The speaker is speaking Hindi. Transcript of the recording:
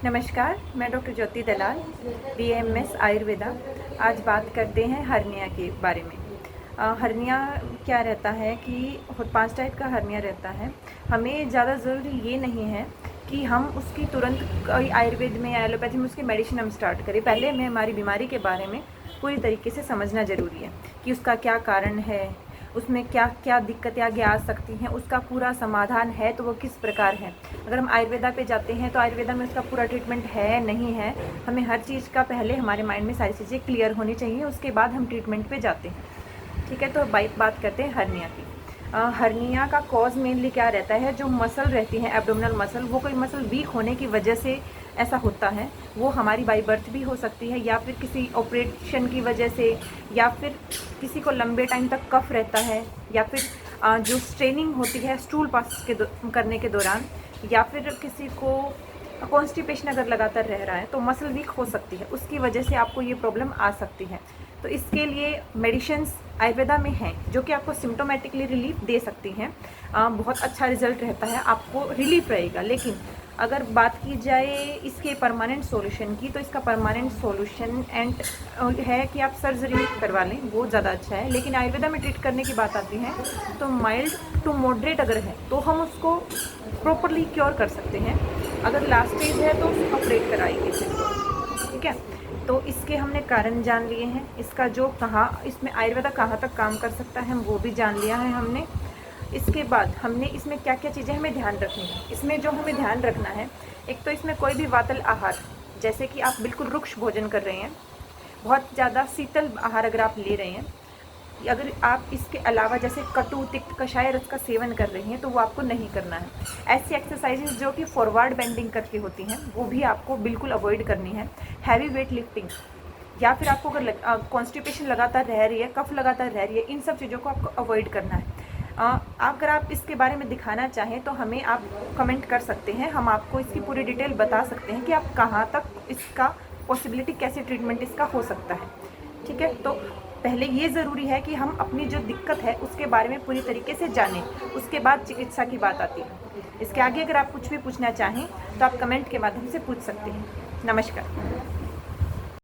नमस्कार, मैं डॉक्टर ज्योति दलाल, BAMS आयुर्वेदा। आज बात करते हैं हर्निया के बारे में। हर्निया क्या रहता है कि 5 टाइप का हर्निया रहता है। हमें ज़्यादा ज़रूरी ये नहीं है कि हम उसकी तुरंत आयुर्वेद में या एलोपैथी में उसकी मेडिसिन हम स्टार्ट करें। पहले हमें हमारी बीमारी के बारे में पूरी तरीके से समझना ज़रूरी है कि उसका क्या कारण है, उसमें क्या क्या दिक्कतें आगे आ सकती हैं, उसका पूरा समाधान है तो वो किस प्रकार है। अगर हम आयुर्वेदा पे जाते हैं तो आयुर्वेदा में उसका पूरा ट्रीटमेंट है नहीं है, हमें हर चीज़ का पहले हमारे माइंड में सारी चीज़ें क्लियर होनी चाहिए, उसके बाद हम ट्रीटमेंट पे जाते हैं। ठीक है, तो बात करते हैं हर्निया की। हर्निया का कॉज मेनली क्या रहता है, जो मसल रहती है एब्डोमिनल मसल, वो कोई मसल वीक होने की वजह से ऐसा होता है। वो हमारी बाई बर्थ भी हो सकती है, या फिर किसी ऑपरेशन की वजह से, या फिर किसी को लंबे टाइम तक कफ रहता है, या फिर जो स्ट्रेनिंग होती है स्टूल पास करने के दौरान, या फिर किसी को कॉन्स्टिपेशन अगर लगातार रह रहा है तो मसल वीक हो सकती है, उसकी वजह से आपको ये प्रॉब्लम आ सकती है। तो इसके लिए मेडिसिन्स आयुर्वेदा में हैं जो कि आपको सिम्टोमेटिकली रिलीफ दे सकती हैं। बहुत अच्छा रिजल्ट रहता है, आपको रिलीफ रहेगा। लेकिन अगर बात की जाए इसके परमानेंट सॉल्यूशन की, तो इसका परमानेंट सॉल्यूशन है कि आप सर्जरी करवा लें, वो ज़्यादा अच्छा है। लेकिन आयुर्वेदा में ट्रीट करने की बात आती है तो माइल्ड टू मॉडरेट अगर है तो हम उसको प्रॉपरली क्योर कर सकते हैं। अगर लास्ट स्टेज है तो उसको ऑपरेट कराएंगे फिर तो, ठीक है। तो इसके हमने कारण जान लिए हैं, इसका जो इसमें आयुर्वेदा कहाँ तक काम कर सकता है वो भी जान लिया है हमने। इसके बाद हमने इसमें क्या क्या चीज़ें हमें ध्यान रखनी है। इसमें जो हमें ध्यान रखना है, एक तो इसमें कोई भी वातल आहार, जैसे कि आप बिल्कुल रुक्ष भोजन कर रहे हैं, बहुत ज़्यादा शीतल आहार अगर आप ले रहे हैं, अगर आप इसके अलावा जैसे कटु तिक्त कषाय रस का सेवन कर रही हैं तो वो आपको नहीं करना है। ऐसी एक्सरसाइजेज जो कि फॉरवर्ड बेंडिंग करके होती हैं वो भी आपको बिल्कुल अवॉइड करनी है। हैवी वेट लिफ्टिंग, या फिर आपको अगर कॉन्स्टिपेशन लगातार रह रही है, कफ लगातार रह रही है, इन सब चीज़ों को आपको अवॉइड करना है। अगर आप इसके बारे में दिखाना चाहें तो हमें आप कमेंट कर सकते हैं, हम आपको इसकी पूरी डिटेल बता सकते हैं कि आप कहाँ तक इसका पॉसिबिलिटी, कैसे ट्रीटमेंट इसका हो सकता है। ठीक है, तो पहले ये ज़रूरी है कि हम अपनी जो दिक्कत है उसके बारे में पूरी तरीके से जानें, उसके बाद चिकित्सा की बात आती है। इसके आगे अगर आप कुछ भी पूछना चाहें तो आप कमेंट के माध्यम से पूछ सकते हैं। नमस्कार।